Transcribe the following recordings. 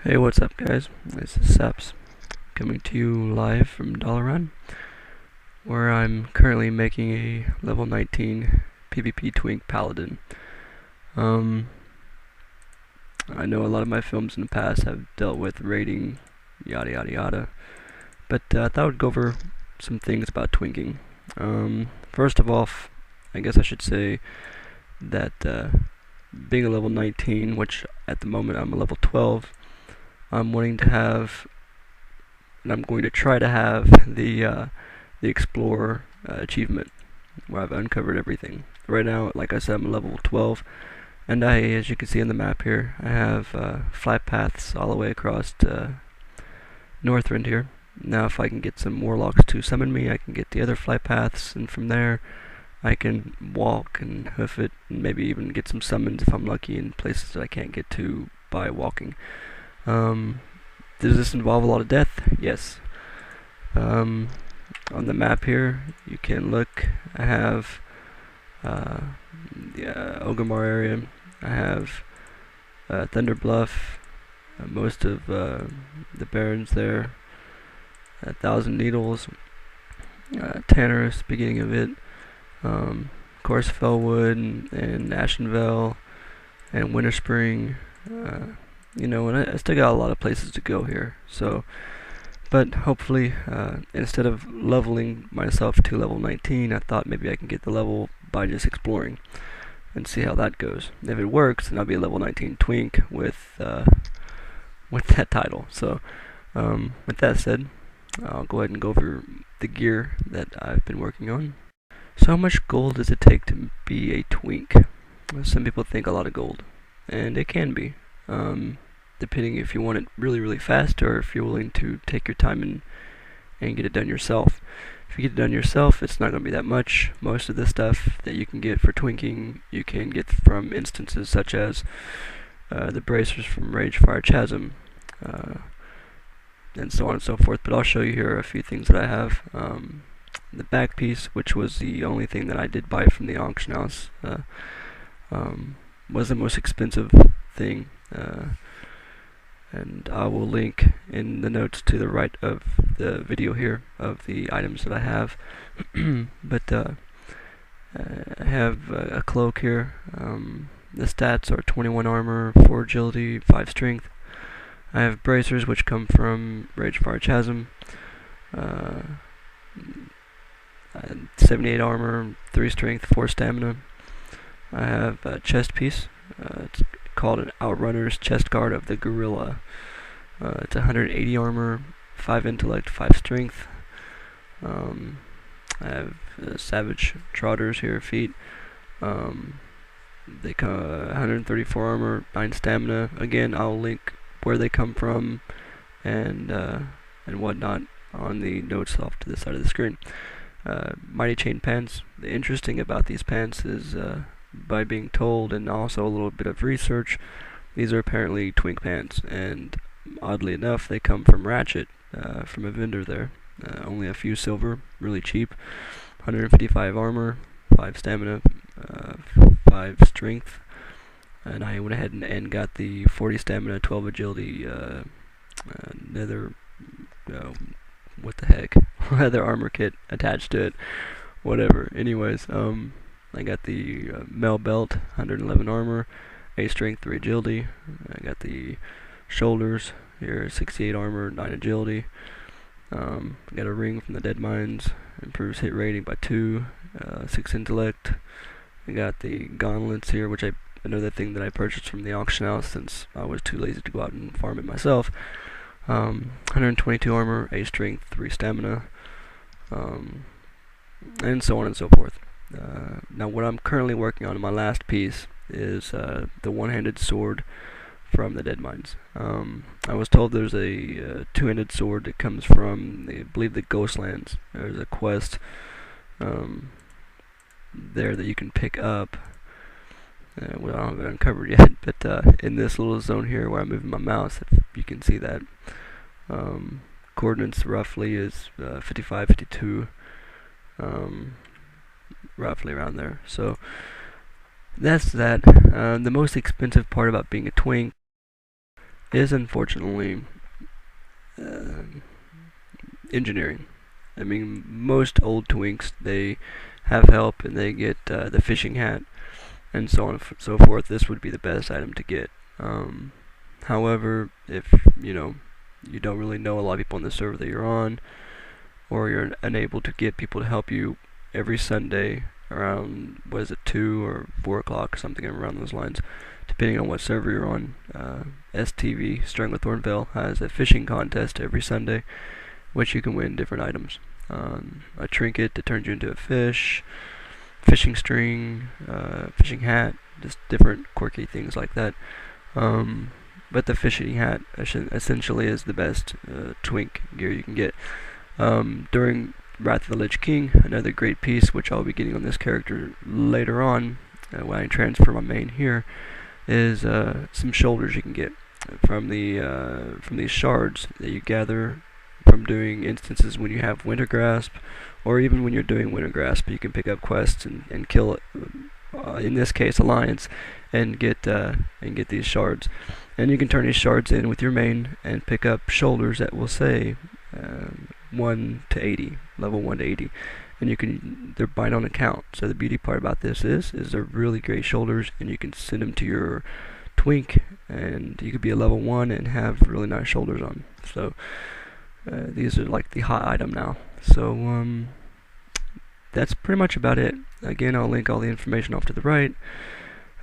Hey, what's up, guys? This is Seps coming to you live from Run, where I'm currently making a level 19 PvP Twink Paladin. I know a lot of my films in the past have dealt with raiding, yada yada yada, but I thought I would go over some things about twinking. First of all, I guess I should say that being a level 19, which at the moment I'm a level 12, I'm wanting to have, and I'm going to try to have the Explorer achievement, where I've uncovered everything. Right now, like I said, I'm level 12, and as you can see on the map here, I have flat paths all the way across Northrend here. Now, if I can get some warlocks to summon me, I can get the other flight paths, and from there, I can walk and hoof it, and maybe even get some summons if I'm lucky in places that I can't get to by walking. Does this involve a lot of death? Yes. On the map here, you can look. I have the Ogrimmar area. I have Thunder Bluff. Most of the barons there. 1,000 Needles. Tannerus, beginning of it. Of course, Fellwood and Ashenvale and Winterspring. You know, and I still got a lot of places to go here. So, but hopefully, instead of leveling myself to level 19, I thought maybe I can get the level by just exploring and see how that goes. If it works, then I'll be a level 19 twink with that title. So, with that said, I'll go ahead and go over the gear that I've been working on. So, how much gold does it take to be a twink? Some people think a lot of gold, and it can be. Depending if you want it really, really fast, or if you're willing to take your time and get it done yourself. If you get it done yourself, it's not going to be that much. Most of the stuff that you can get for twinking, you can get from instances such as the bracers from Ragefire Chasm, and so on and so forth. But I'll show you here a few things that I have. The back piece, which was the only thing that I did buy from the auction house, was the most expensive thing. And I will link in the notes to the right of the video here of the items that I have. But I have a cloak here. The stats are 21 armor, 4 agility, 5 strength. I have bracers, which come from Ragefire Chasm. 78 armor, 3 strength, 4 stamina. I have a chest piece. It's called an Outrunners chest guard of the Gorilla. It's 180 armor, 5 intellect, 5 strength. I have savage Trodders here, feet. They come 134 armor, 9 stamina. Again, I'll link where they come from and whatnot on the notes off to the side of the screen. Mighty Chainpants. The interesting about these pants is, by being told and also a little bit of research, these are apparently twink pants, and oddly enough, they come from Ratchet, from a vendor there. Only a few silver, really cheap. 155 armor, 5 stamina, 5 strength, and I went ahead and got the 40 stamina, 12 agility, nether, what the heck, leather armor kit attached to it. Whatever. Anyways, I got the Mel Belt, 111 armor, 8 strength, 3 agility. I got the Sholders here, 68 armor, 9 agility. I got a ring from the Deadmines, improves hit rating by 2, 6 intellect. I got the Gauntlets here, which another thing that I purchased from the auction house since I was too lazy to go out and farm it myself. 122 armor, 8 strength, 3 stamina, and so on and so forth. Now, what I'm currently working on in my last piece is the one-handed sword from the Deadmines. I was told there's a two-handed sword that comes from, I believe, the Ghostlands. There's a quest there that you can pick up. Well, I haven't uncovered yet, but in this little zone here where I'm moving my mouse, if you can see that. Coordinates roughly is 55, 52. Roughly around there. So that's that. The most expensive part about being a twink is unfortunately engineering. I mean, most old twinks, they have help and they get the fishing hat and so on and so forth. This would be the best item to get. However, if you don't really know a lot of people on the server that you're on, or you're unable to get people to help you every Sunday around, 2 or 4 o'clock, something around those lines, depending on what server you're on. STV, Strung with Thornvale, has a fishing contest every Sunday, which you can win different items. A trinket that turns you into a fish, fishing string, fishing hat, just different quirky things like that. But the fishing hat essentially is the best twink gear you can get. During Wrath of the Lich King, another great piece, which I'll be getting on this character later on, when I transfer my main here, is some shoulders you can get from these shards that you gather from doing instances when you have Winter Grasp, or even when you're doing Winter Grasp. You can pick up quests and kill, in this case, Alliance, and get these shards. And you can turn these shards in with your main and pick up shoulders that will say 1 to 80, level 1 to 80, and they're bind on account. So the beauty part about this is they're really great shoulders, and you can send them to your twink, and you could be a level 1 and have really nice shoulders on. So these are like the hot item now. So that's pretty much about it. Again, I'll link all the information off to the right.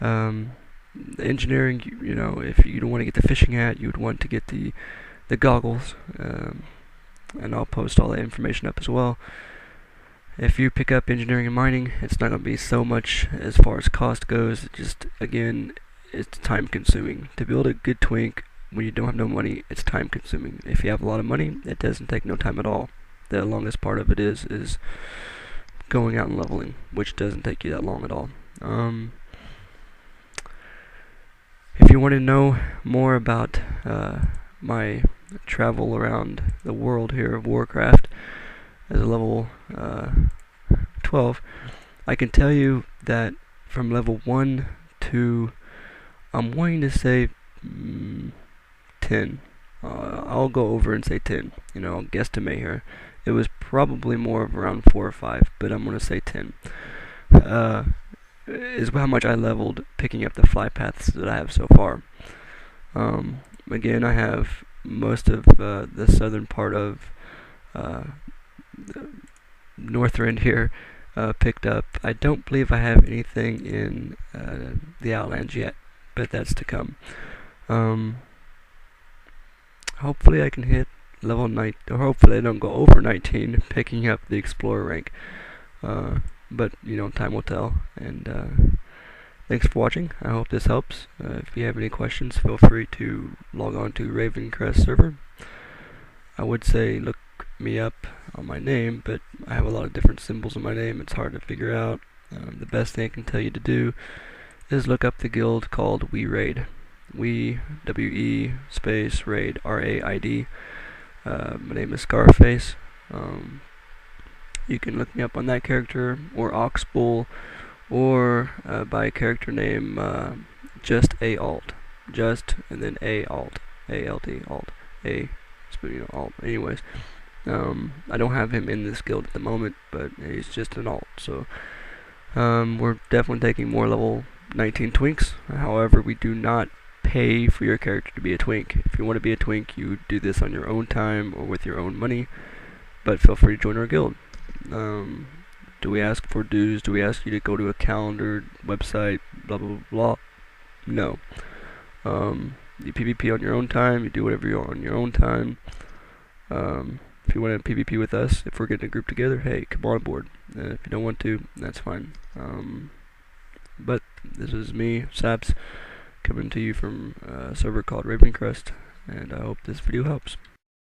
The engineering, if you don't want to get the fishing hat, you would want to get the goggles, and I'll post all that information up as well. If you pick up engineering and mining, it's not going to be so much as far as cost goes. It just, again, it's time consuming. To build a good twink when you don't have no money, it's time consuming. If you have a lot of money, it doesn't take no time at all. The longest part of it is going out and leveling, which doesn't take you that long at all. If you want to know more about my travel around the world here of Warcraft as a level 12, I can tell you that from level 1 to, I'm wanting to say 10. I'll go over and say 10. I'll guesstimate here. It was probably more of around 4 or 5, but I'm going to say 10. Is how much I leveled picking up the fly paths that I have so far. Again, I have most of the southern part of the Northrend here picked up. I don't believe I have anything in the Outlands yet, but that's to come. Hopefully I can hit level 9, or hopefully I don't go over 19 picking up the Explorer rank. But time will tell. And thanks for watching. I hope this helps. If you have any questions, feel free to log on to ravencrest server. I would say look me up on my name, but I have a lot of different symbols in my name. It's hard to figure out. The best thing I can tell you to do is look up the guild called We Raid. We, W-E space raid, R-A-I-D. My name is Scarface. You can look me up on that character, or Oxbull, or by character name just ALT, and then ALT, A-L-T, alt, A, alt. Anyways, I don't have him in this guild at the moment, but he's just an alt. So we're definitely taking more level 19 twinks. However, we do not pay for your character to be a twink. If you want to be a twink, you do this on your own time or with your own money, but feel free to join our guild. Do we ask for dues? Do we ask you to go to a calendar, website, blah blah blah? No. You PvP on your own time. You do whatever you want on your own time. If you want to PvP with us, if we're getting a group together, hey, come on board. If you don't want to, that's fine. But this is me, Saps, coming to you from a server called Ravencrest, and I hope this video helps.